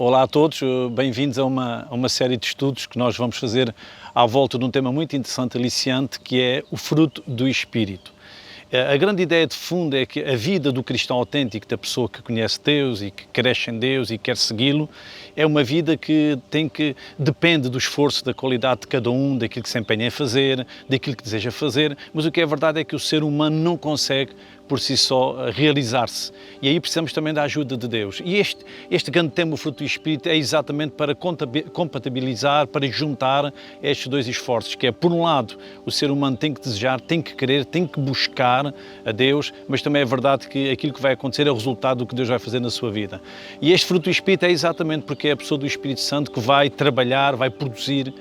Olá a todos, bem-vindos a uma série de estudos que nós vamos fazer à volta de um tema muito interessante, aliciante, que é o fruto do Espírito. A grande ideia de fundo é que a vida do cristão autêntico, da pessoa que conhece Deus e que cresce em Deus e quer segui-lo, é uma vida que depende do esforço, da qualidade de cada um, daquilo que se empenha em fazer, daquilo que deseja fazer, mas o que é verdade é que o ser humano não consegue por si só realizar-se. E aí precisamos também da ajuda de Deus. E este grande tema, o fruto do Espírito, é exatamente para compatibilizar, para juntar estes dois esforços, que é, por um lado, o ser humano tem que desejar, tem que querer, tem que buscar a Deus, mas também é verdade que aquilo que vai acontecer é o resultado do que Deus vai fazer na sua vida. E este fruto do Espírito é exatamente porque é a pessoa do Espírito Santo que vai trabalhar, vai produzir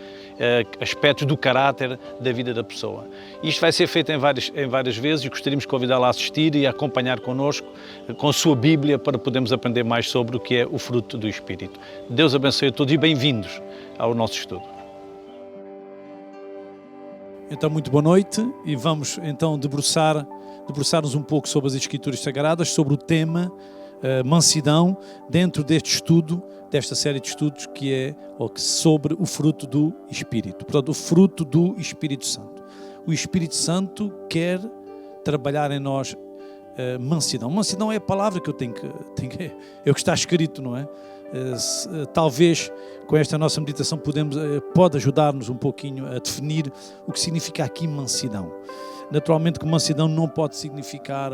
aspectos do caráter da vida da pessoa. Isto vai ser feito em várias vezes e gostaríamos de convidá-la a assistir e a acompanhar connosco com a sua Bíblia para podermos aprender mais sobre o que é o fruto do Espírito. Deus abençoe a todos e bem-vindos ao nosso estudo. Então, muito boa noite e vamos então debruçar-nos um pouco sobre as Escrituras Sagradas, sobre o tema mansidão, dentro deste estudo, desta série de estudos que é sobre o fruto do Espírito. Portanto, o fruto do Espírito Santo. O Espírito Santo quer trabalhar em nós mansidão. Mansidão é a palavra que eu tenho que é o que está escrito, não é? Talvez com esta nossa meditação pode ajudar-nos um pouquinho a definir o que significa aqui mansidão. Naturalmente que mansidão não pode significar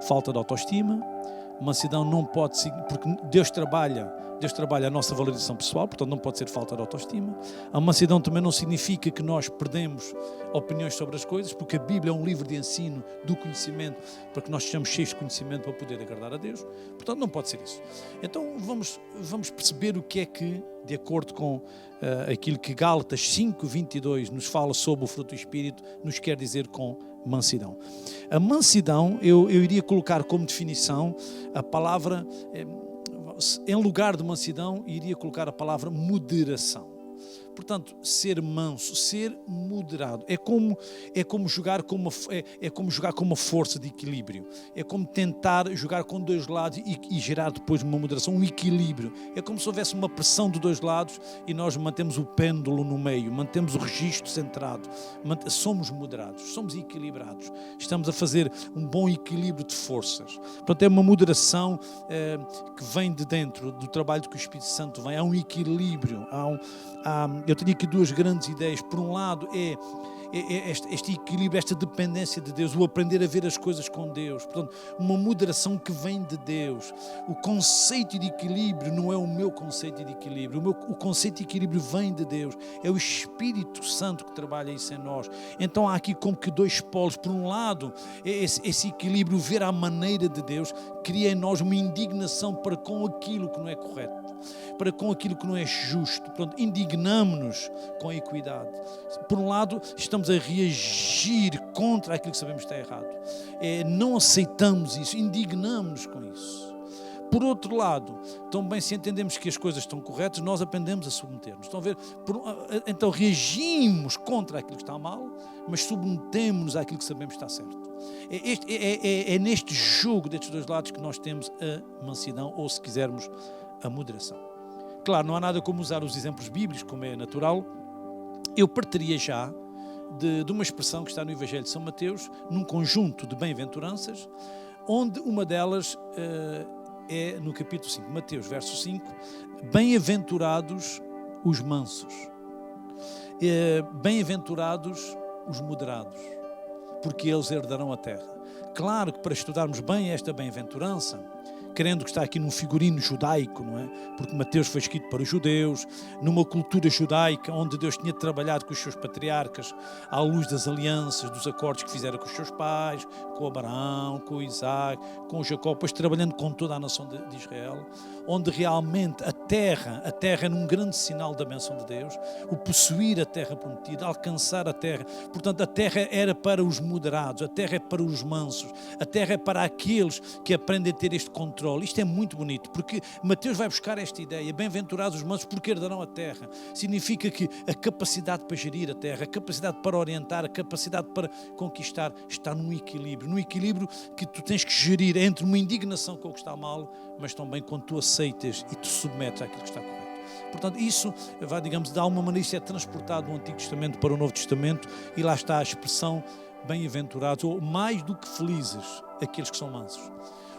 falta de autoestima. Mansidão não pode significar, porque Deus trabalha a nossa valorização pessoal, portanto não pode ser falta de autoestima. A mansidão também não significa que nós perdemos opiniões sobre as coisas, porque a Bíblia é um livro de ensino do conhecimento, para que nós sejamos cheios de conhecimento para poder agradar a Deus. Portanto, não pode ser isso. Então vamos perceber o que é que, de acordo com aquilo que Gálatas 5:22 nos fala sobre o fruto do Espírito, nos quer dizer com mansidão. A mansidão, eu iria colocar como definição a palavra, em lugar de mansidão, iria colocar a palavra moderação. Portanto, ser manso, ser moderado, é como jogar com uma força de equilíbrio. É como tentar jogar com dois lados e gerar depois uma moderação, um equilíbrio. É como se houvesse uma pressão de dois lados e nós mantemos o pêndulo no meio, mantemos o registro centrado. Somos moderados, somos equilibrados. Estamos a fazer um bom equilíbrio de forças. Portanto, é uma moderação que vem de dentro do trabalho que o Espírito Santo vem. Há um equilíbrio, eu tenho aqui duas grandes ideias. Por um lado é este equilíbrio, esta dependência de Deus, o aprender a ver as coisas com Deus. Portanto, uma moderação que vem de Deus. O conceito de equilíbrio não é o meu conceito de equilíbrio. O conceito de equilíbrio vem de Deus. É o Espírito Santo que trabalha isso em nós. Então há aqui como que dois polos. Por um lado, esse equilíbrio, ver à maneira de Deus, cria em nós uma indignação para com aquilo que não é correto, para com aquilo que não é justo. Pronto, indignamos-nos com a equidade. Por um lado, estamos a reagir contra aquilo que sabemos que está errado. Não aceitamos isso, indignamos-nos com isso. Por outro lado, também se entendemos que as coisas estão corretas, nós aprendemos a submeter-nos. Estão a ver? Então reagimos contra aquilo que está mal, mas submetemos-nos àquilo que sabemos que está certo. É neste jogo destes dois lados que nós temos a mansidão, ou se quisermos, a moderação. Claro, não há nada como usar os exemplos bíblicos, como é natural. Eu partiria já de uma expressão que está no Evangelho de São Mateus, num conjunto de bem-aventuranças, onde uma delas é no capítulo 5, Mateus, verso 5, bem-aventurados os mansos, bem-aventurados os moderados, porque eles herdarão a terra. Claro que para estudarmos bem esta bem-aventurança, querendo que está aqui num figurino judaico, não é? Porque Mateus foi escrito para os judeus, numa cultura judaica onde Deus tinha trabalhado com os seus patriarcas à luz das alianças, dos acordos que fizeram com os seus pais, com Abraão, com Isaac, com Jacó, depois trabalhando com toda a nação de Israel, onde realmente a terra é num grande sinal da bênção de Deus, o possuir a terra prometida, alcançar a terra. Portanto, a terra era para os moderados, a terra é para os mansos, a terra é para aqueles que aprendem a ter este controle. Isto é muito bonito, porque Mateus vai buscar esta ideia, bem-aventurados os mansos porque herdarão a terra. Significa que a capacidade para gerir a terra, a capacidade para orientar, a capacidade para conquistar está num equilíbrio, no equilíbrio que tu tens que gerir entre uma indignação com o que está mal, mas também quando tu aceitas e te submetes àquilo que está correto. Portanto, isso, digamos, de alguma maneira, isso é transportado do Antigo Testamento para o Novo Testamento, e lá está a expressão bem-aventurados, ou mais do que felizes, aqueles que são mansos.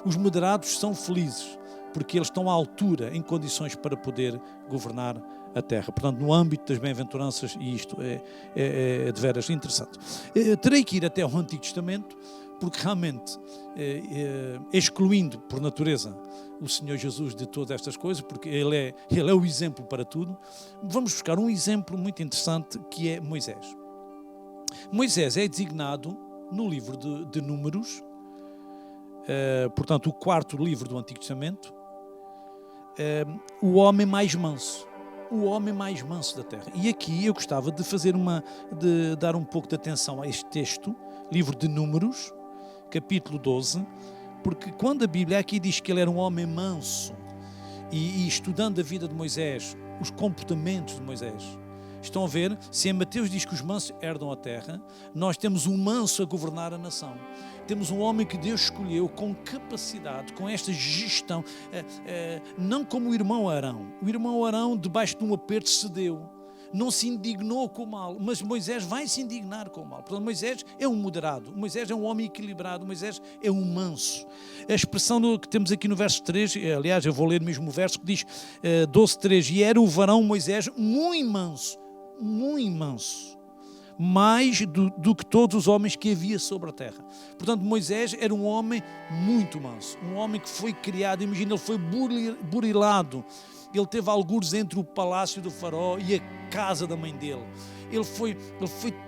Os moderados são felizes, porque eles estão à altura, em condições para poder governar a terra. Portanto, no âmbito das bem-aventuranças, e isto é de veras interessante. Terei que ir até o Antigo Testamento, porque realmente, excluindo por natureza o Senhor Jesus de todas estas coisas, porque Ele é o exemplo para tudo, vamos buscar um exemplo muito interessante, que é Moisés. Moisés é designado no livro de Números, portanto, o quarto livro do Antigo Testamento, o homem mais manso. O homem mais manso da terra. E aqui eu gostava de dar um pouco de atenção a este texto, livro de Números, capítulo 12, porque quando a Bíblia aqui diz que ele era um homem manso, e estudando a vida de Moisés, os comportamentos de Moisés, estão a ver, se em Mateus diz que os mansos herdam a terra, nós temos um manso a governar a nação. Temos um homem que Deus escolheu com capacidade, com esta gestão, não como o irmão Arão. O irmão Arão, debaixo de um aperto, cedeu. Não se indignou com o mal, mas Moisés vai se indignar com o mal. Portanto, Moisés é um moderado, Moisés é um homem equilibrado, Moisés é um manso. A expressão que temos aqui no verso 3, aliás, eu vou ler mesmo o verso que diz 12:3, e era o varão Moisés muito manso, mais do que todos os homens que havia sobre a terra. Portanto, Moisés era um homem muito manso, um homem que foi criado, imagina, ele foi burilado, ele teve algures entre o palácio do faraó e a casa da mãe dele. Ele foi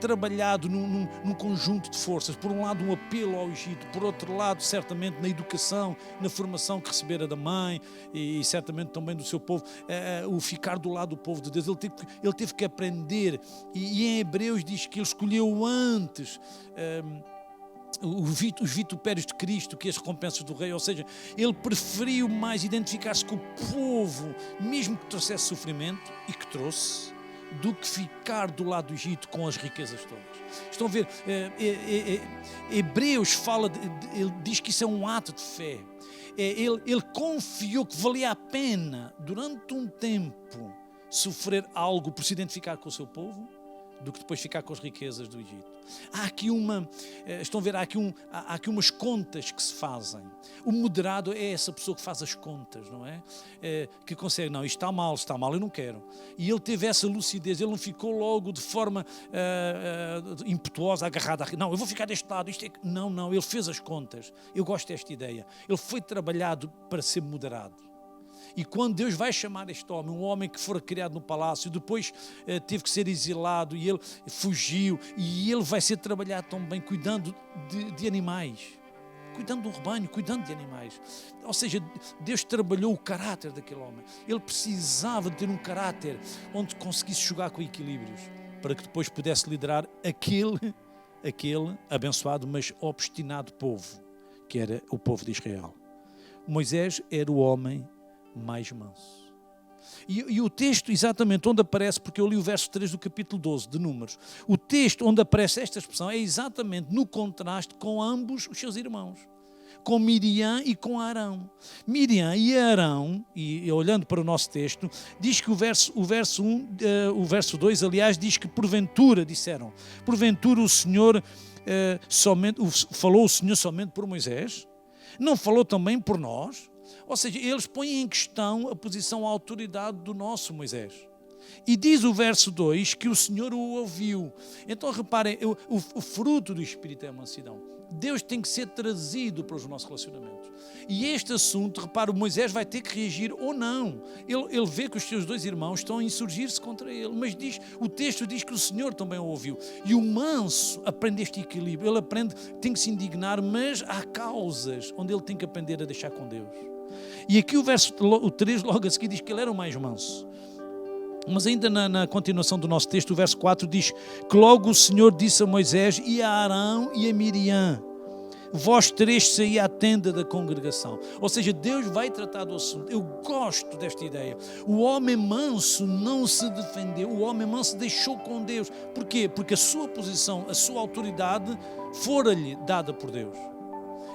trabalhado num conjunto de forças. Por um lado, um apelo ao Egito. Por outro lado, certamente, na educação, na formação que recebera da mãe e certamente também do seu povo, o ficar do lado do povo de Deus. Ele teve que aprender. E em Hebreus diz que ele escolheu antes os vitupérios de Cristo que as recompensas do rei, ou seja, ele preferiu mais identificar-se com o povo, mesmo que trouxesse sofrimento, e que trouxe, do que ficar do lado do Egito com as riquezas todas. Estão a ver, Hebreus ele diz que isso é um ato de fé. Ele confiou que valia a pena, durante um tempo, sofrer algo por se identificar com o seu povo, do que depois ficar com as riquezas do Egito. Há aqui há aqui umas contas que se fazem. O moderado é essa pessoa que faz as contas, não é? Que consegue, não, isto está mal, eu não quero. E ele teve essa lucidez, ele não ficou logo de forma impetuosa, agarrado, não, eu vou ficar deste lado, não, ele fez as contas. Eu gosto desta ideia. Ele foi trabalhado para ser moderado. E quando Deus vai chamar este homem, um homem que fora criado no palácio, depois teve que ser exilado e ele fugiu, e ele vai ser trabalhado também cuidando de animais, cuidando do rebanho, cuidando de animais. Ou seja, Deus trabalhou o caráter daquele homem. Ele precisava de ter um caráter onde conseguisse jogar com equilíbrios, para que depois pudesse liderar aquele abençoado, mas obstinado povo, que era o povo de Israel. Moisés era o homem mais manso. E o texto exatamente onde aparece, porque eu li o verso 3 do capítulo 12 de Números, o texto onde aparece esta expressão é exatamente no contraste com ambos os seus irmãos, com Miriam e com Arão. Miriam e Arão, e olhando para o nosso texto, diz que o verso 2, aliás, diz que porventura o Senhor falou o Senhor somente por Moisés, não falou também por nós? Ou seja, eles põem em questão a posição, a autoridade do nosso Moisés. E diz o verso 2 que o Senhor o ouviu. Então reparem, o fruto do Espírito é a mansidão. Deus tem que ser trazido para os nossos relacionamentos. E este assunto, repara, Moisés vai ter que reagir ou não. Ele vê que os seus dois irmãos estão a insurgir-se contra ele, mas o texto diz que o Senhor também o ouviu. E o manso aprende este equilíbrio. Ele aprende, tem que se indignar, mas há causas onde ele tem que aprender a deixar com Deus. E aqui o 3 logo a seguir diz que ele era o mais manso. Mas ainda na continuação do nosso texto, o verso 4 diz que logo o Senhor disse a Moisés e a Arão e a Miriam: vós tereis de sair à tenda da congregação. Ou seja, Deus vai tratar do assunto. Eu gosto desta ideia. O homem manso não se defendeu, o homem manso deixou com Deus. Porquê? Porque a sua posição, a sua autoridade fora-lhe dada por Deus.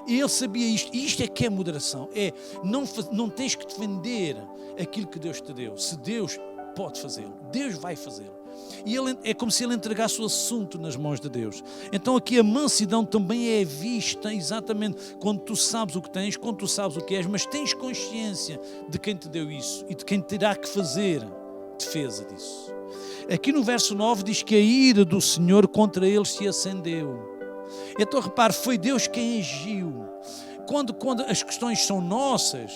Ele sabia isto, e isto é que é moderação. Não tens que defender aquilo que Deus te deu. Se Deus pode fazê-lo, Deus vai fazê-lo. E é como se ele entregasse o assunto nas mãos de Deus. Então aqui a mansidão também é vista exatamente quando tu sabes o que tens, quando tu sabes o que és, mas tens consciência de quem te deu isso e de quem terá que fazer defesa disso. Aqui no verso 9 diz que a ira do Senhor contra eles se acendeu. Então repare, foi Deus quem agiu. Quando as questões são nossas,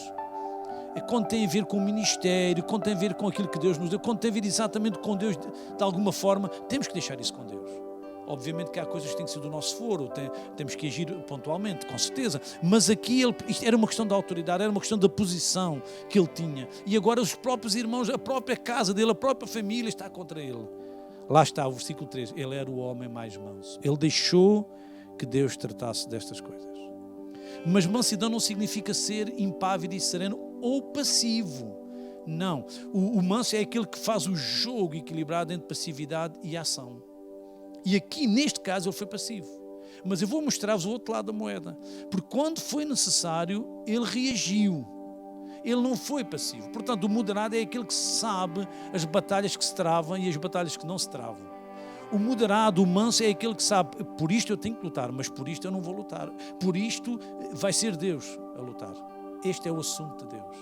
quando tem a ver com o ministério, quando tem a ver com aquilo que Deus nos deu, quando tem a ver exatamente com Deus de alguma forma, temos que deixar isso com Deus. Obviamente que há coisas que têm que ser do nosso foro, temos que agir pontualmente, com certeza, mas aqui isto era uma questão da autoridade, era uma questão da posição que ele tinha, e agora os próprios irmãos, a própria casa dele, a própria família está contra ele. Lá está o versículo 3, ele era o homem mais manso, ele deixou que Deus tratasse destas coisas. Mas mansidão não significa ser impávido e sereno ou passivo. Não. O manso é aquele que faz o jogo equilibrado entre passividade e ação. E aqui, neste caso, ele foi passivo. Mas eu vou mostrar-vos o outro lado da moeda. Porque quando foi necessário, ele reagiu. Ele não foi passivo. Portanto, o moderado é aquele que sabe as batalhas que se travam e as batalhas que não se travam. O moderado, o manso é aquele que sabe, por isto eu tenho que lutar, mas por isto eu não vou lutar. Por isto vai ser Deus a lutar. Este é o assunto de Deus.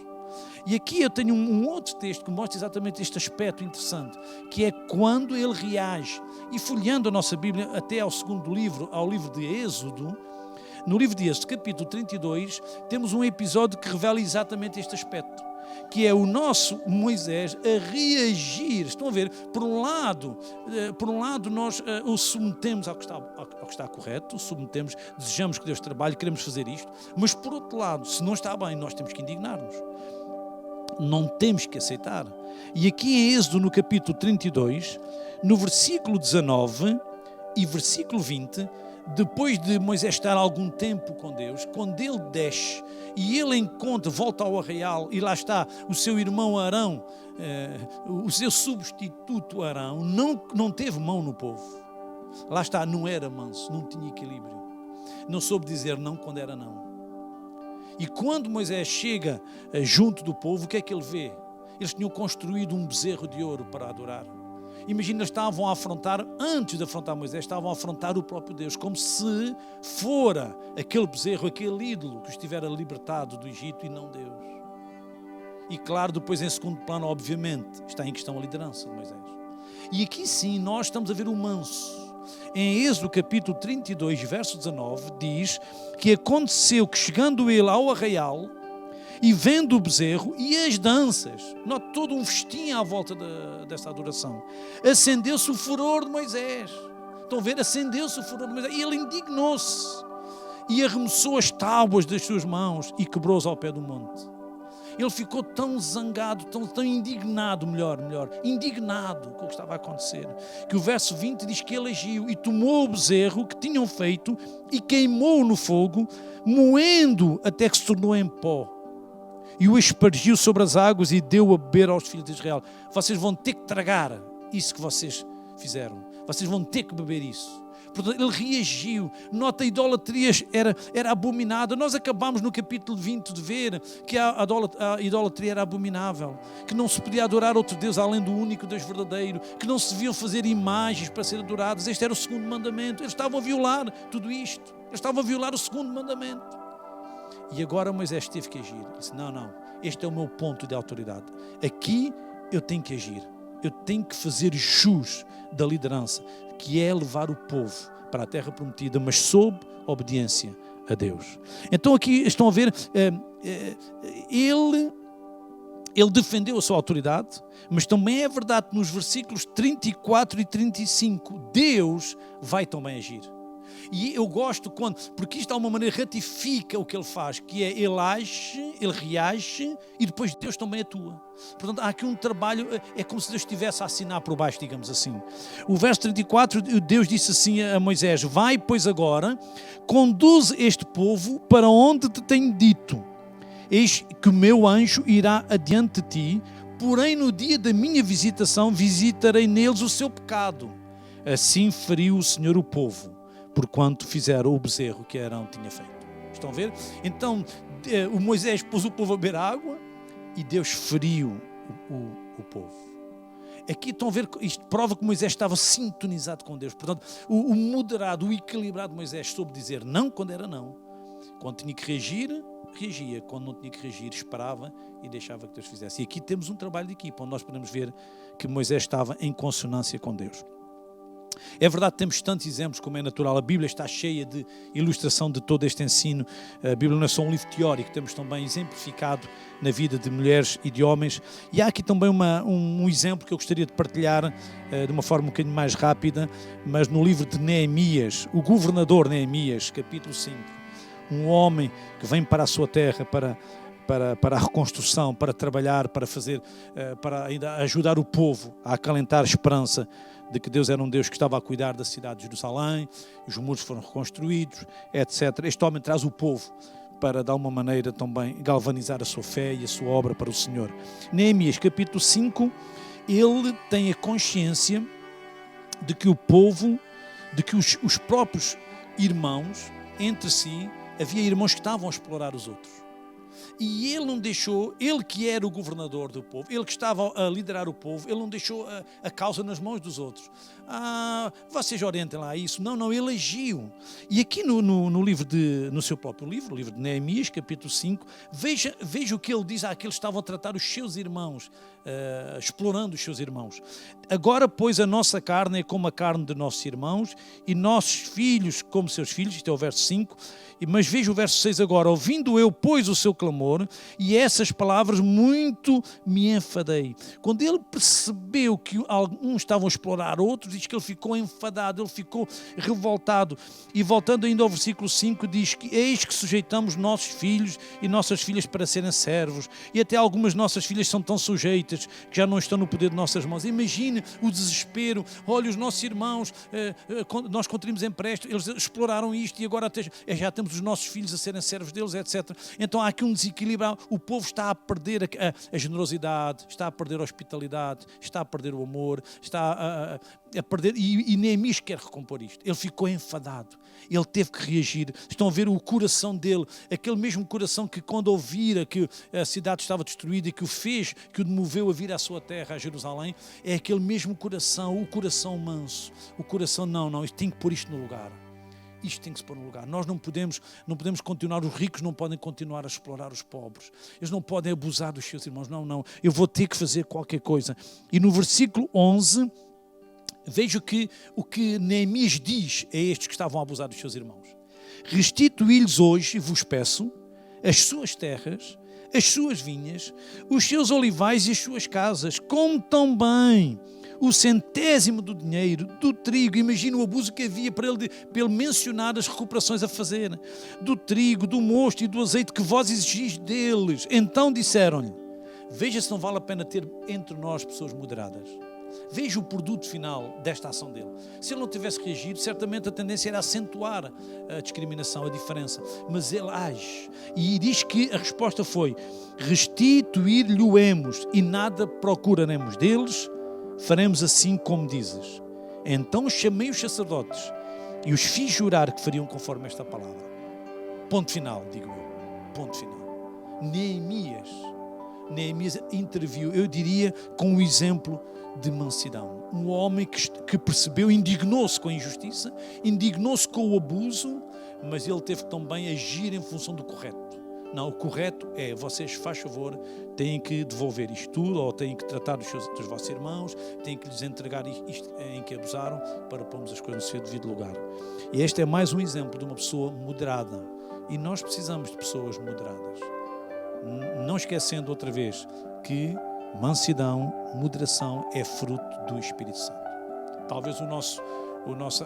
E aqui eu tenho um outro texto que mostra exatamente este aspecto interessante, que é quando ele reage. E folheando a nossa Bíblia até ao segundo livro, ao livro de Êxodo, no livro de Êxodo, capítulo 32, temos um episódio que revela exatamente este aspecto, que é o nosso Moisés a reagir. Estão a ver? Por um lado nós o submetemos ao que está correto, o submetemos, desejamos que Deus trabalhe, queremos fazer isto, mas por outro lado, se não está bem, nós temos que indignar-nos. Não temos que aceitar. E aqui em Êxodo, no capítulo 32, no versículo 19 e versículo 20, depois de Moisés estar algum tempo com Deus, quando ele desce e ele volta ao arraial, e lá está o seu irmão Arão, o seu substituto Arão, não teve mão no povo. Lá está, não era manso, não tinha equilíbrio. Não soube dizer não quando era não. E quando Moisés chega junto do povo, o que é que ele vê? Eles tinham construído um bezerro de ouro para adorar. Imagina, eles estavam a afrontar, antes de afrontar Moisés, estavam a afrontar o próprio Deus, como se fora aquele bezerro, aquele ídolo que os tivera libertado do Egito e não Deus. E claro, depois em segundo plano, obviamente, está em questão a liderança de Moisés. E aqui sim, nós estamos a ver o manso. Em Êxodo capítulo 32, verso 19, diz que aconteceu que chegando ele ao arraial, e vendo o bezerro e as danças, note todo um festim à volta desta adoração, acendeu-se o furor de Moisés. Estão a ver? Acendeu-se o furor de Moisés. E ele indignou-se e arremessou as tábuas das suas mãos e quebrou-os ao pé do monte. Ele ficou tão zangado, tão indignado, indignado com o que estava a acontecer, que o verso 20 diz que ele agiu e tomou o bezerro que tinham feito e queimou-o no fogo, moendo até que se tornou em pó. E o espargiu sobre as águas e deu a beber aos filhos de Israel. Vocês vão ter que tragar isso que vocês fizeram. Vocês vão ter que beber isso. Portanto, ele reagiu. Nota, a idolatria era abominada. Nós acabamos no capítulo 20 de ver que a idolatria era abominável, que não se podia adorar outro Deus além do único Deus verdadeiro, que não se deviam fazer imagens para ser adoradas. Este era o segundo mandamento. Eles estavam a violar tudo isto. Eles estavam a violar o segundo mandamento. E agora Moisés teve que agir. Ele disse, não, este é o meu ponto de autoridade. Aqui eu tenho que agir. Eu tenho que fazer jus da liderança, que é levar o povo para a terra prometida, mas sob obediência a Deus. Então aqui estão a ver, ele defendeu a sua autoridade, mas também é verdade que nos versículos 34 e 35, Deus vai também agir. E eu gosto porque isto de alguma maneira ratifica o que ele faz, que é ele age, ele reage e depois Deus também atua. Portanto, há aqui um trabalho, é como se Deus estivesse a assinar por baixo, digamos assim. O verso 34, Deus disse assim a Moisés, vai, pois agora, conduz este povo para onde te tenho dito. Eis que o meu anjo irá adiante de ti, porém no dia da minha visitação visitarei neles o seu pecado. Assim feriu o Senhor o povo, porquanto fizeram o bezerro que Arão tinha feito. estão a ver? Então o Moisés pôs o povo a beber água e Deus feriu o povo. Aqui estão a ver, isto prova que Moisés estava sintonizado com Deus. Portanto, o moderado, o equilibrado Moisés soube dizer não quando era não. Quando tinha que reagir, reagia. Quando não tinha que reagir, esperava e deixava que Deus fizesse. E aqui temos um trabalho de equipa, onde nós podemos ver que Moisés estava em consonância com Deus. É verdade que temos tantos exemplos como é natural. A Bíblia está cheia de ilustração de todo este ensino. A Bíblia não é só um livro teórico, temos também exemplificado na vida de mulheres e de homens. E há aqui também um exemplo que eu gostaria de partilhar de uma forma um bocadinho mais rápida, mas no livro de Neemias, o governador Neemias, capítulo 5, um homem que vem para a sua terra para a reconstrução, para trabalhar, para fazer, para ainda ajudar o povo a acalentar a esperança de que Deus era um Deus que estava a cuidar da cidade de Jerusalém, os muros foram reconstruídos, etc. Este homem traz o povo para, de alguma maneira, também galvanizar a sua fé e a sua obra para o Senhor. Neemias, capítulo 5, ele tem a consciência de que o povo, de que os próprios irmãos, entre si, havia irmãos que estavam a explorar os outros. E ele não deixou, ele que era o governador do povo, ele que estava a liderar o povo, ele não deixou a causa nas mãos dos outros. Vocês orientem lá isso. Não, ele agiu. E aqui no seu próprio livro, o livro de Neemias, capítulo 5, veja o que ele diz àqueles que estavam a tratar os seus irmãos, explorando os seus irmãos. Agora, pois, a nossa carne é como a carne de nossos irmãos e nossos filhos como seus filhos. Isto é o verso 5. Mas veja o verso 6 agora. Ouvindo eu, pois, o seu clamor e essas palavras, muito me enfadei. Quando ele percebeu que alguns estavam a explorar outros, diz que ele ficou enfadado, ele ficou revoltado. E voltando ainda ao versículo 5, diz que eis que sujeitamos nossos filhos e nossas filhas para serem servos. E até algumas nossas filhas são tão sujeitas que já não estão no poder de nossas mãos. Imagine o desespero. Olha, os nossos irmãos, nós contribuímos empréstimo, eles exploraram isto e agora já temos os nossos filhos a serem servos deles, etc. Então há aqui um desequilíbrio. O povo está a perder a generosidade, está a perder a hospitalidade, está a perder o amor, está a perder, e Neemias quer recompor isto. Ele ficou enfadado, ele teve que reagir. Estão a ver o coração dele, aquele mesmo coração que quando ouvira que a cidade estava destruída e que o moveu a vir à sua terra, a Jerusalém, é aquele mesmo coração, o coração manso, o coração não, isto tem que pôr isto no lugar. Isto tem que se pôr no lugar. Nós não podemos continuar, os ricos não podem continuar a explorar os pobres. Eles não podem abusar dos seus irmãos. Não. Eu vou ter que fazer qualquer coisa. E no versículo 11, veja o que Neemias diz a estes que estavam a abusar dos seus irmãos. Restituí-lhes hoje, vos peço, as suas terras, as suas vinhas, os seus olivais e as suas casas, como também o centésimo do dinheiro, do trigo. Imagina o abuso que havia para ele mencionar as recuperações a fazer, do trigo, do mosto e do azeite que vós exigis deles. Então disseram-lhe, veja se não vale a pena ter entre nós pessoas moderadas. Veja o produto final desta ação dele. Se ele não tivesse reagido, certamente a tendência era acentuar a discriminação, a diferença. Mas ele age. E diz que a resposta foi, restituir-lhe-emos e nada procuraremos deles, faremos assim como dizes. Então chamei os sacerdotes e os fiz jurar que fariam conforme esta palavra. Ponto final, digo eu. Ponto final. Neemias interviu, eu diria, com o exemplo de mansidão. Um homem que percebeu, indignou-se com a injustiça, indignou-se com o abuso, mas ele teve também agir em função do correto. Não, o correto é, vocês, faz favor, têm que devolver isto tudo, ou têm que tratar dos vossos irmãos, têm que lhes entregar isto em que abusaram, para pormos as coisas no seu devido lugar. E este é mais um exemplo de uma pessoa moderada. E nós precisamos de pessoas moderadas. Não esquecendo outra vez que mansidão, moderação é fruto do Espírito Santo. Talvez a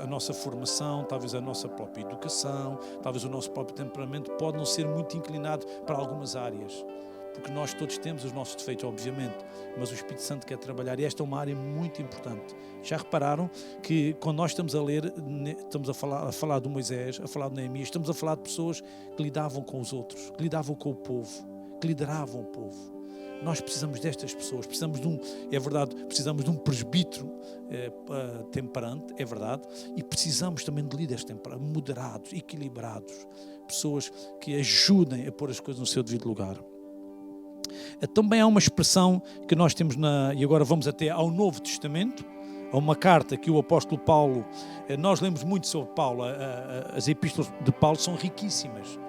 nossa formação, talvez a nossa própria educação, talvez o nosso próprio temperamento pode não ser muito inclinado para algumas áreas, porque nós todos temos os nossos defeitos, obviamente, mas o Espírito Santo quer trabalhar e esta é uma área muito importante. Já repararam que quando nós estamos a ler, estamos a falar de Moisés, a falar de Neemias, estamos a falar de pessoas que lidavam com os outros, que lidavam com o povo, que lideravam o povo. Nós precisamos destas pessoas, precisamos de um presbítero temperante, é verdade, e precisamos também de líderes temperados, moderados, equilibrados, pessoas que ajudem a pôr as coisas no seu devido lugar. Também há uma expressão que nós temos, e agora vamos até ao Novo Testamento, há uma carta que o apóstolo Paulo, nós lemos muito sobre Paulo, as epístolas de Paulo são riquíssimas.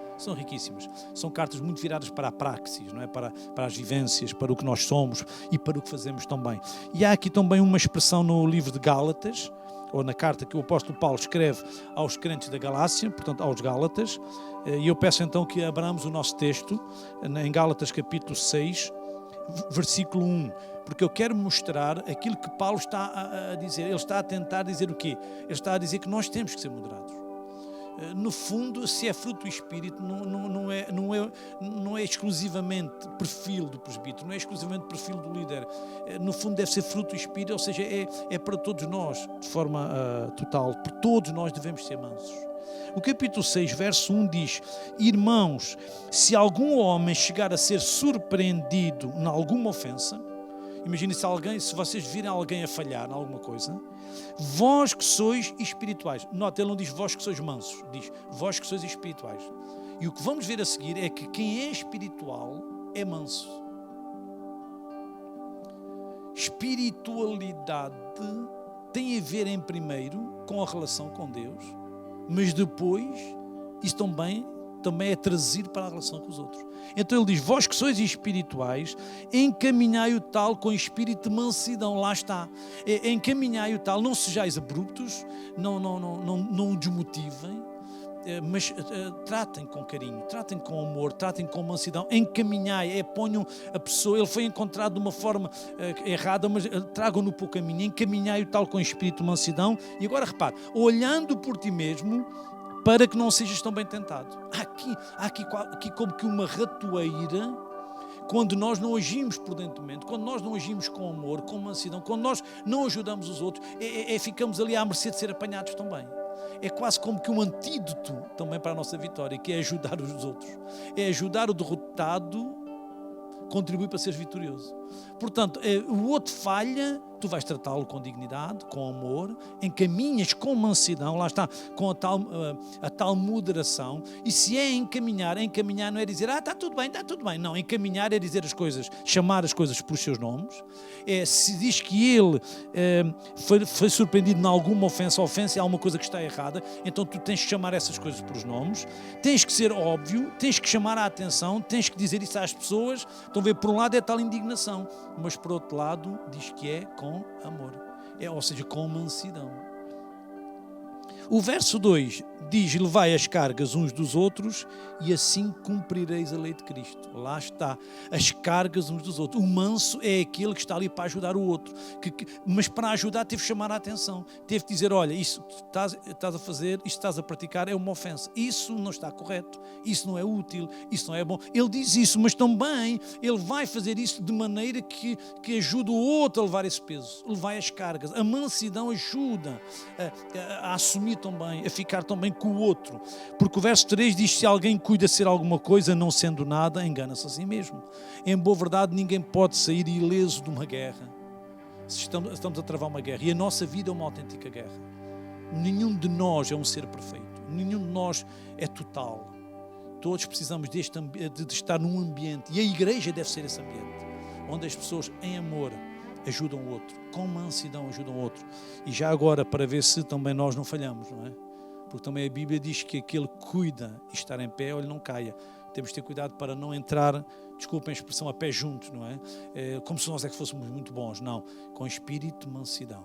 São cartas muito viradas para a praxis, não é? Para as vivências, para o que nós somos e para o que fazemos também. E há aqui também uma expressão no livro de Gálatas, ou na carta que o apóstolo Paulo escreve aos crentes da Galácia, portanto aos Gálatas, e eu peço então que abramos o nosso texto em Gálatas capítulo 6, versículo 1, porque eu quero mostrar aquilo que Paulo está a dizer. Ele está a tentar dizer o quê? Ele está a dizer que nós temos que ser moderados. No fundo, se é fruto do Espírito, não é exclusivamente perfil do presbítero, não é exclusivamente perfil do líder. No fundo, deve ser fruto do Espírito, ou seja, é para todos nós, de forma total. Por todos nós devemos ser mansos. O capítulo 6, verso 1 diz: Irmãos, se algum homem chegar a ser surpreendido em alguma ofensa, imagine se vocês virem alguém a falhar em alguma coisa, vós que sois espirituais. Nota, ele não diz vós que sois mansos, diz vós que sois espirituais. E o que vamos ver a seguir é que quem é espiritual é manso. Espiritualidade tem a ver em primeiro com a relação com Deus, mas depois isso também é trazido para a relação com os outros. Então ele diz, vós que sois espirituais, encaminhai o tal com espírito de mansidão. Lá está. Encaminhai o tal, não sejais abruptos, não o desmotivem, mas tratem com carinho, tratem com amor, tratem com mansidão. Encaminhai, ponham a pessoa, ele foi encontrado de uma forma errada, mas tragam-no para o caminho. Encaminhai o tal com espírito de mansidão. E agora repare, olhando por ti mesmo, para que não sejas tão bem tentado. Há aqui como que uma ratoeira, quando nós não agimos prudentemente, quando nós não agimos com amor, com mansidão, quando nós não ajudamos os outros, ficamos ali à mercê de ser apanhados também. É quase como que um antídoto também para a nossa vitória, que é ajudar os outros. É ajudar o derrotado, contribuir para seres vitorioso. Portanto, o outro falha, tu vais tratá-lo com dignidade, com amor, encaminhas com mansidão, lá está, com a tal moderação. E se é encaminhar não é dizer, está tudo bem. Não, encaminhar é dizer as coisas, chamar as coisas por seus nomes. Se diz que ele foi surpreendido em alguma ofensa, é alguma coisa que está errada, então tu tens que chamar essas coisas por os tens que ser óbvio, tens que chamar a atenção, tens que dizer isso às pessoas. Então, por um lado é tal indignação, mas por outro lado diz que é com amor, ou seja, com mansidão. O verso 2 diz, levai as cargas uns dos outros e assim cumprireis a lei de Cristo. Lá está, as cargas uns dos outros. O manso é aquele que está ali para ajudar o outro, mas para ajudar teve que chamar a atenção, teve que dizer, olha, isso que estás a fazer, isto que estás a praticar é uma ofensa, isso não está correto, isso não é útil, isso não é bom. Ele diz isso, mas também ele vai fazer isso de maneira que ajude o outro a levar esse peso, levar as cargas. A mansidão ajuda a assumir também, a ficar também com o outro, porque o verso 3 diz, se alguém cuida ser alguma coisa, não sendo nada, engana-se a si mesmo. Em boa verdade, ninguém pode sair ileso de uma guerra. Estamos a travar uma guerra, e a nossa vida é uma autêntica guerra. Nenhum de nós é um ser perfeito, nenhum de nós é total. Todos precisamos de estar num ambiente, e a igreja deve ser esse ambiente, onde as pessoas em amor ajudam o outro, com mansidão ajudam o outro. E já agora, para ver se também nós não falhamos, não é? Porque também a Bíblia diz que aquele que cuida e estar em pé, ou ele não caia. Temos de ter cuidado para não entrar, desculpem a expressão, a pé juntos, não é? Como se nós é que fôssemos muito bons. Não, com espírito de mansidão.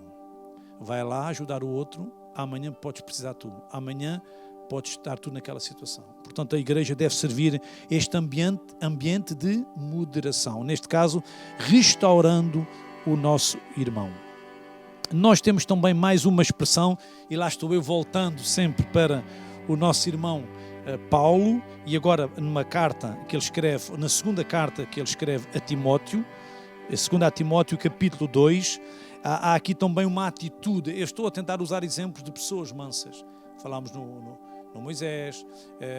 Vai lá ajudar o outro, amanhã podes precisar tu, amanhã podes estar tu naquela situação. Portanto, a igreja deve servir este ambiente de moderação. Neste caso, restaurando o nosso irmão. Nós temos também mais uma expressão, e lá estou eu voltando sempre para o nosso irmão Paulo, e agora numa carta que ele escreve, na segunda carta que ele escreve a Timóteo, a segunda a Timóteo, capítulo 2, há aqui também uma atitude. Eu estou a tentar usar exemplos de pessoas mansas. Falámos no Moisés,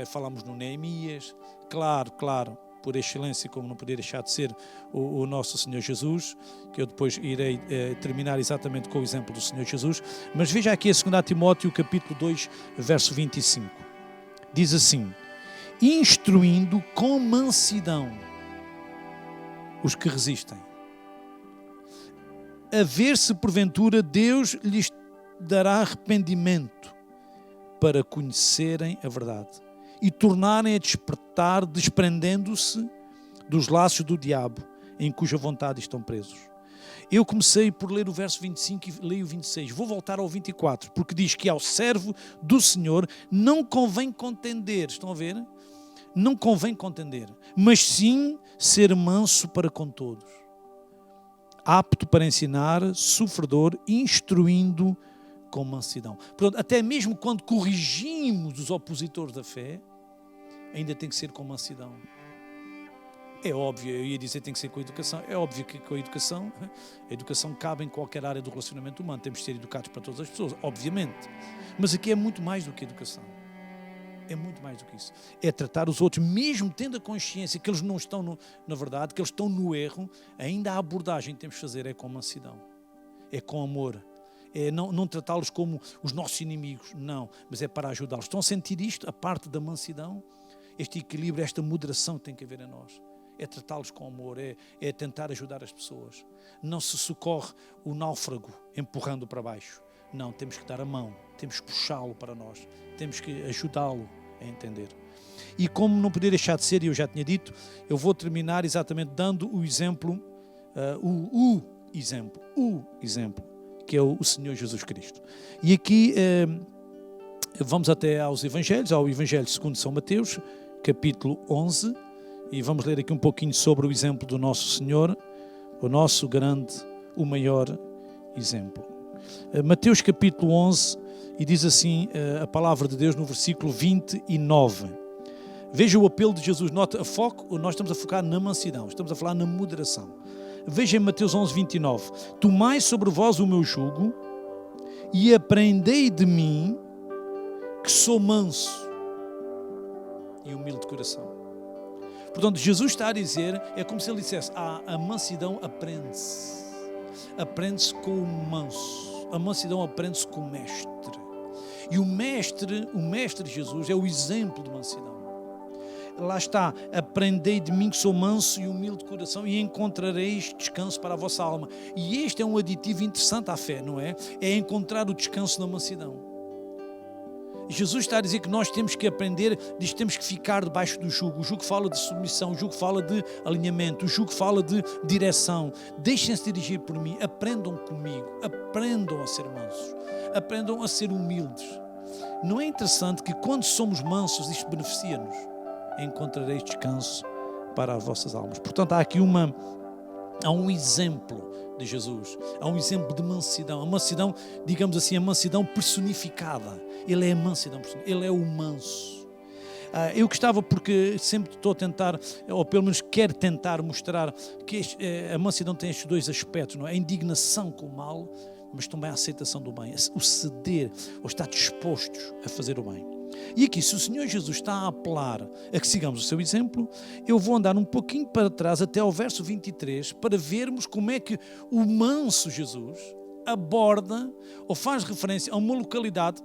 falámos no Neemias, claro, por excelência, como não poderia deixar de ser o nosso Senhor Jesus, que eu depois irei terminar exatamente com o exemplo do Senhor Jesus. Mas veja aqui a 2 Timóteo, capítulo 2, verso 25. Diz assim, instruindo com mansidão os que resistem, a ver se porventura Deus lhes dará arrependimento para conhecerem a verdade e tornarem a despertar, desprendendo-se dos laços do diabo, em cuja vontade estão presos. Eu comecei por ler o verso 25 e leio o 26. Vou voltar ao 24, porque diz que ao servo do Senhor não convém contender. Estão a ver? Não convém contender, mas sim ser manso para com todos, apto para ensinar, sofredor, instruindo com mansidão. Portanto, até mesmo quando corrigimos os opositores da fé, ainda tem que ser com mansidão. É óbvio, eu ia dizer que tem que ser com a educação. É óbvio que com a educação cabe em qualquer área do relacionamento humano. Temos de ser educados para todas as pessoas, obviamente. Mas aqui é muito mais do que educação. É muito mais do que isso. É tratar os outros, mesmo tendo a consciência que eles não estão na verdade, que eles estão no erro, ainda a abordagem que temos de fazer é com mansidão. É com amor. É não tratá-los como os nossos inimigos, não. Mas é para ajudá-los. Estão a sentir isto? A parte da mansidão? Este equilíbrio, esta moderação que tem que haver em nós. É tratá-los com amor, é tentar ajudar as pessoas. Não se socorre o náufrago empurrando para baixo. Não, temos que dar a mão, temos que puxá-lo para nós, temos que ajudá-lo a entender. E como não podia deixar de ser, e eu já tinha dito, eu vou terminar exatamente dando o exemplo, o exemplo, que é o Senhor Jesus Cristo. E aqui vamos até aos Evangelhos, ao Evangelho segundo São Mateus, capítulo 11, e vamos ler aqui um pouquinho sobre o exemplo do nosso Senhor, o nosso grande, o maior exemplo. Mateus capítulo 11, e diz assim a palavra de Deus no versículo 29. Veja o apelo de Jesus, nota, nós estamos a focar na mansidão, estamos a falar na moderação. Veja em Mateus 11, 29. Tomai sobre vós o meu jugo e aprendei de mim, que sou manso e humilde de coração. Portanto, Jesus está a dizer, é como se ele dissesse, a mansidão aprende-se. Aprende-se com o manso. A mansidão aprende-se com o mestre. E o mestre Jesus é o exemplo de mansidão. Lá está, aprendei de mim que sou manso e humilde de coração e encontrareis descanso para a vossa alma. E este é um aditivo interessante à fé, não é? É encontrar o descanso na mansidão. Jesus está a dizer que nós temos que aprender, diz que temos que ficar debaixo do jugo. O jugo fala de submissão, o jugo fala de alinhamento, o jugo fala de direção. Deixem-se dirigir por mim, aprendam comigo, aprendam a ser mansos, aprendam a ser humildes. Não é interessante que quando somos mansos, isto beneficia-nos? Encontrareis descanso para as vossas almas. Portanto, há um exemplo de Jesus, há um exemplo de mansidão, a mansidão, digamos assim, a mansidão personificada. Ele é a mansidão, ele é o manso. Eu gostava, porque sempre estou a tentar, ou pelo menos quero tentar mostrar que a mansidão tem estes dois aspectos, não é? A indignação com o mal, mas também a aceitação do bem, o ceder, ou estar dispostos a fazer o bem. E aqui, se o Senhor Jesus está a apelar a que sigamos o seu exemplo, eu vou andar um pouquinho para trás até ao verso 23 para vermos como é que o manso Jesus aborda ou faz referência a uma localidade,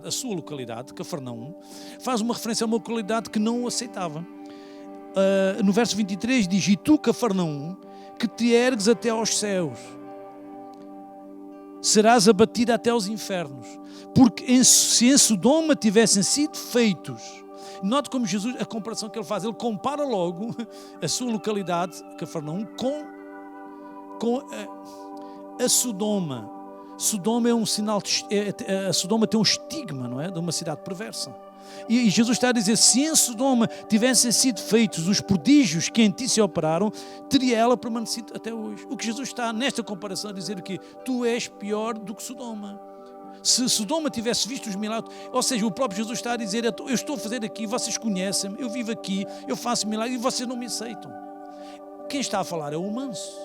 a sua localidade, Cafarnaum, faz uma referência a uma localidade que não o aceitava. No verso 23 diz: e tu, Cafarnaum, que te ergues até aos céus, serás abatida até aos infernos, porque se em Sodoma tivessem sido feitos, note como Jesus, a comparação que ele faz, ele compara logo a sua localidade, Cafarnaum, com a Sodoma. Sodoma é um sinal, a Sodoma tem um estigma, não é? De uma cidade perversa. E Jesus está a dizer, se em Sodoma tivessem sido feitos os prodígios que em ti se operaram, teria ela permanecido até hoje. O que Jesus está nesta comparação a dizer que tu és pior do que Sodoma. Se Sodoma tivesse visto os milagres, ou seja, o próprio Jesus está a dizer, eu estou a fazer aqui, vocês conhecem-me, eu vivo aqui, eu faço milagres e vocês não me aceitam. Quem está a falar é o manso.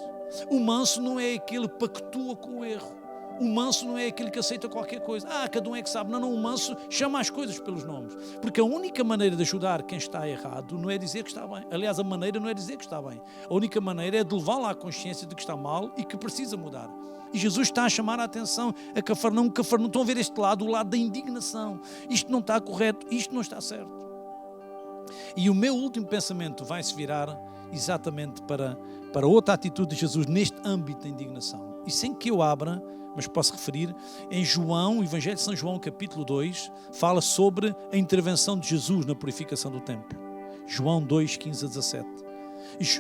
O manso não é aquele que pactua com o erro. O manso não é aquele que aceita qualquer coisa. Cada um é que sabe. Não, o manso chama as coisas pelos nomes. Porque a única maneira de ajudar quem está errado não é dizer que está bem. Aliás, a maneira não é dizer que está bem. A única maneira é de levá-lo à consciência de que está mal e que precisa mudar. E Jesus está a chamar a atenção a Cafarnaum. Estão a ver este lado, o lado da indignação. Isto não está correto, isto não está certo. E o meu último pensamento vai se virar exatamente para outra atitude de Jesus neste âmbito da indignação. E sem que eu abra, mas posso referir, em João, o Evangelho de São João, capítulo 2, fala sobre a intervenção de Jesus na purificação do templo. João 2, 15 a 17.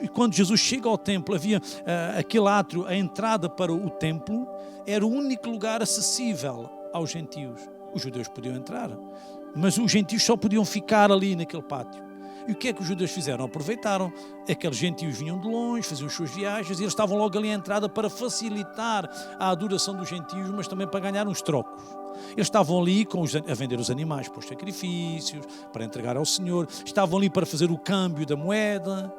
E quando Jesus chega ao templo, havia aquele átrio, a entrada para o templo, era o único lugar acessível aos gentios. Os judeus podiam entrar, mas os gentios só podiam ficar ali naquele pátio. E o que é que os judeus fizeram? Aproveitaram. Aqueles gentios vinham de longe, faziam as suas viagens, e eles estavam logo ali à entrada para facilitar a adoração dos gentios, mas também para ganhar uns trocos. Eles estavam ali a vender os animais para os sacrifícios, para entregar ao Senhor, estavam ali para fazer o câmbio da moeda,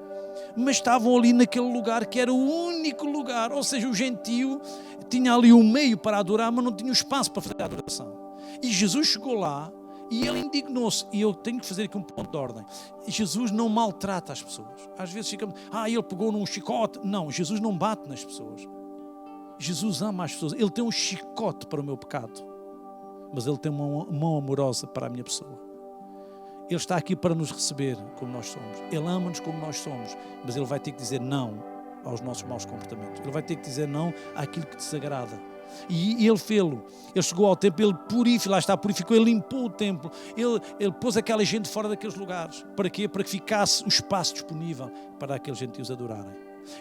mas estavam ali naquele lugar que era o único lugar, ou seja, o gentio tinha ali um meio para adorar, mas não tinha o espaço para fazer a adoração. E Jesus chegou lá e ele indignou-se. E eu tenho que fazer aqui um ponto de ordem. Jesus não maltrata as pessoas. Às vezes ficamos, ele pegou num chicote. Não, Jesus não bate nas pessoas. Jesus ama as pessoas. Ele tem um chicote para o meu pecado, mas ele tem uma mão amorosa para a minha pessoa. Ele está aqui para nos receber como nós somos. Ele ama-nos como nós somos, mas ele vai ter que dizer não aos nossos maus comportamentos. Ele vai ter que dizer não àquilo que desagrada. E ele fê-lo. Ele chegou ao templo, ele purificou, ele limpou o templo, ele pôs aquela gente fora daqueles lugares. Para quê? Para que ficasse o espaço disponível para aqueles gentios adorarem.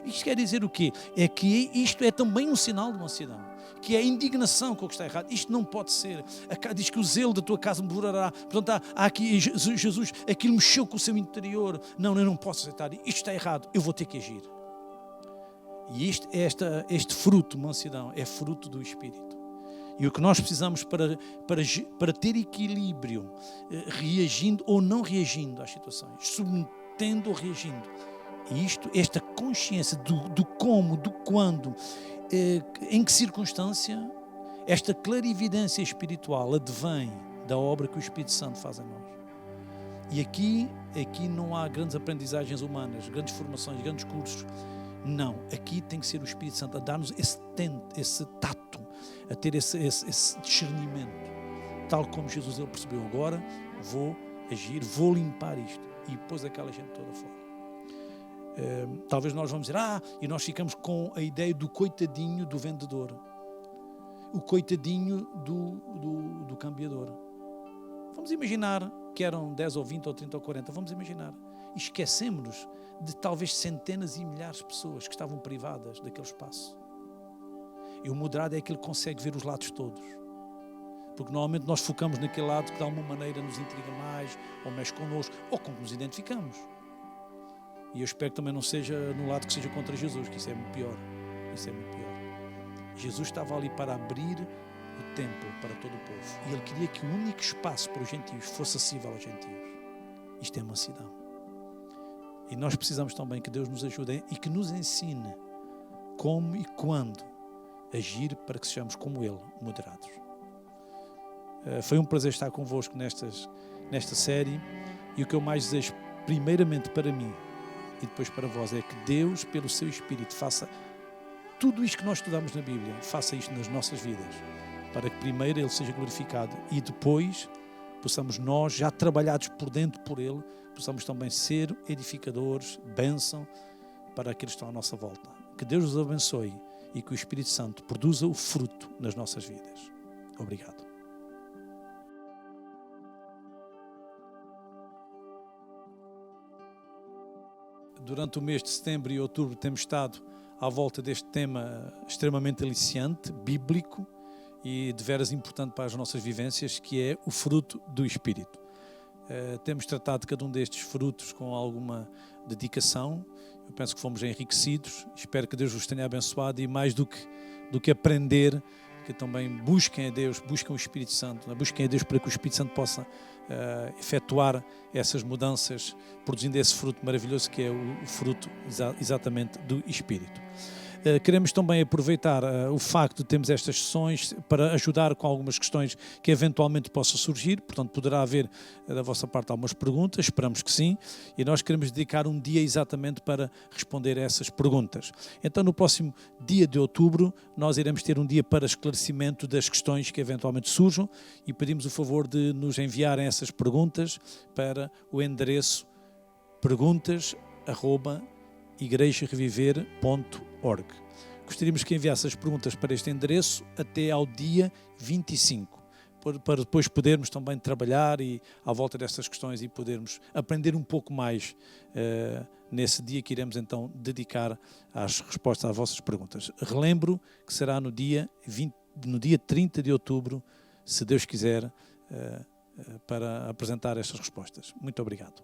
Isto quer dizer o quê? É que isto é também um sinal de mansidão, que é a indignação com o que está errado. Isto não pode ser. Diz que o zelo da tua casa me devorará. Portanto, há aqui Jesus, aquilo mexeu com o seu interior. Não, eu não posso aceitar. Isto está errado, eu vou ter que agir. E este fruto, mansidão, é fruto do Espírito. E o que nós precisamos para ter equilíbrio, reagindo ou não reagindo às situações, submetendo ou reagindo. E esta consciência do como, do quando, em que circunstância, esta clarividência espiritual advém da obra que o Espírito Santo faz em nós. E aqui não há grandes aprendizagens humanas, grandes formações, grandes cursos. Não, aqui tem que ser o Espírito Santo a dar-nos esse tato, a ter esse discernimento, tal como Jesus ele percebeu. Agora vou agir, vou limpar isto, e pôs aquela gente toda fora. Talvez nós vamos dizer, e nós ficamos com a ideia do coitadinho do vendedor, o coitadinho do cambiador. Vamos imaginar que eram 10 ou 20 ou 30 ou 40, vamos imaginar, e esquecemos-nos de talvez centenas e milhares de pessoas que estavam privadas daquele espaço. E o moderado é aquele que consegue ver os lados todos, porque normalmente nós focamos naquele lado que de alguma maneira nos intriga mais, ou mexe connosco, ou com que nos identificamos. E eu espero que também não seja no lado que seja contra Jesus, que isso é muito pior. Isso é muito pior. Jesus estava ali para abrir o templo para todo o povo. E ele queria que o único espaço para os gentios fosse acessível aos gentios. Isto é mansidão. E nós precisamos também que Deus nos ajude e que nos ensine como e quando agir para que sejamos como Ele, moderados. Foi um prazer estar convosco nesta série, e o que eu mais desejo, primeiramente para mim e depois para vós, é que Deus, pelo seu Espírito, faça tudo isto que nós estudamos na Bíblia, faça isto nas nossas vidas, para que primeiro Ele seja glorificado e depois possamos nós, já trabalhados por dentro por Ele, possamos também ser edificadores, bênção para aqueles que estão à nossa volta. Que Deus os abençoe e que o Espírito Santo produza o fruto nas nossas vidas. Obrigado. Durante o mês de setembro e outubro temos estado à volta deste tema extremamente aliciante, bíblico e de veras importante para as nossas vivências, que é o fruto do Espírito. Temos tratado cada um destes frutos com alguma dedicação. Eu penso que fomos enriquecidos. Espero que Deus vos tenha abençoado e mais do que aprender, que também busquem a Deus, busquem o Espírito Santo, busquem a Deus para que o Espírito Santo possa efetuar essas mudanças, produzindo esse fruto maravilhoso que é o fruto exatamente do Espírito. Queremos também aproveitar o facto de termos estas sessões para ajudar com algumas questões que eventualmente possam surgir, portanto poderá haver da vossa parte algumas perguntas, esperamos que sim, e nós queremos dedicar um dia exatamente para responder a essas perguntas. Então no próximo dia de outubro nós iremos ter um dia para esclarecimento das questões que eventualmente surjam e pedimos o favor de nos enviarem essas perguntas para o endereço perguntas@igrejareviver.org. Gostaríamos que enviasse as perguntas para este endereço até ao dia 25, para depois podermos também trabalhar e à volta destas questões e podermos aprender um pouco mais nesse dia que iremos então dedicar às respostas às vossas perguntas. Relembro que será no dia 30 de outubro, se Deus quiser, para apresentar estas respostas. Muito obrigado.